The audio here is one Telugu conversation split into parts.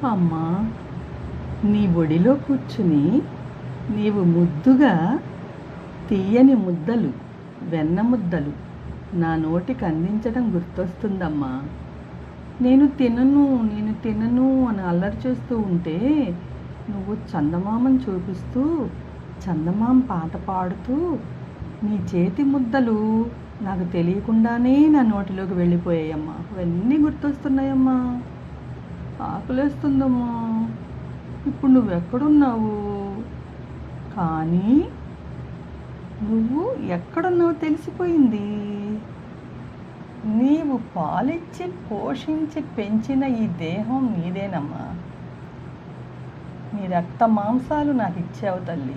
అమ్మా, నీ ఒడిలో కూర్చుని నీవు ముద్దుగా తీయని ముద్దలు, వెన్న ముద్దలు నా నోటికి అందించడం గుర్తొస్తుందమ్మా. నేను తినను అని అల్లరి చేస్తూ ఉంటే నువ్వు చందమామను చూపిస్తూ చందమామ పాట పాడుతూ నీ చేతి ముద్దలు నాకు తెలియకుండానే నా నోటిలోకి వెళ్ళిపోయాయమ్మా. అవన్నీ గుర్తొస్తున్నాయమ్మా. ఆకలేస్తుందమ్మా. ఇప్పుడు నువ్వెక్కడున్నావు? కానీ నువ్వు ఎక్కడున్నావు తెలిసిపోయింది. నీవు పాలిచ్చి పోషించి పెంచిన ఈ దేహం నీదేనమ్మా. నీ రక్త మాంసాలు నాకు ఇచ్చావు తల్లి.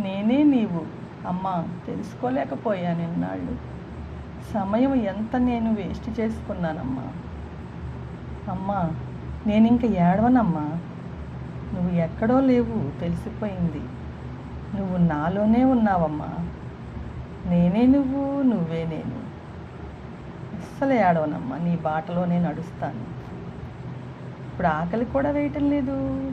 నేనే నీవు అమ్మా. తెలుసుకోలేకపోయాను ఎన్నాళ్ళు. సమయం ఎంత నేను వేస్ట్ చేసుకున్నానమ్మా. అమ్మా, నేను ఇంక ఏడవనమ్మా. నువ్వు ఎక్కడో లేవు, తెలిసిపోయింది. నువ్వు నాలోనే ఉన్నావమ్మా. నేనే నువ్వు, నువ్వే నేను. అస్సలు ఏడవనమ్మా. నీ బాటలోనే నడుస్తాను. ఇప్పుడు ఆకలి కూడా వేయటం లేదు.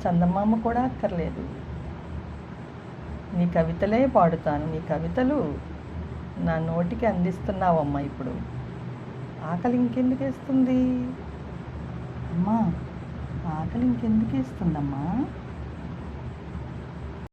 చందమామ కూడా అక్కర్లేదు. నీ కవితలే పాడుతాను. నీ కవితలు నా నోటికి అందిస్తున్నావమ్మా. ఇప్పుడు ఆకలి ఇంకెందుకు వేస్తుంది అమ్మా? ఆకలి ఇంకెందుకు వేస్తుందమ్మా?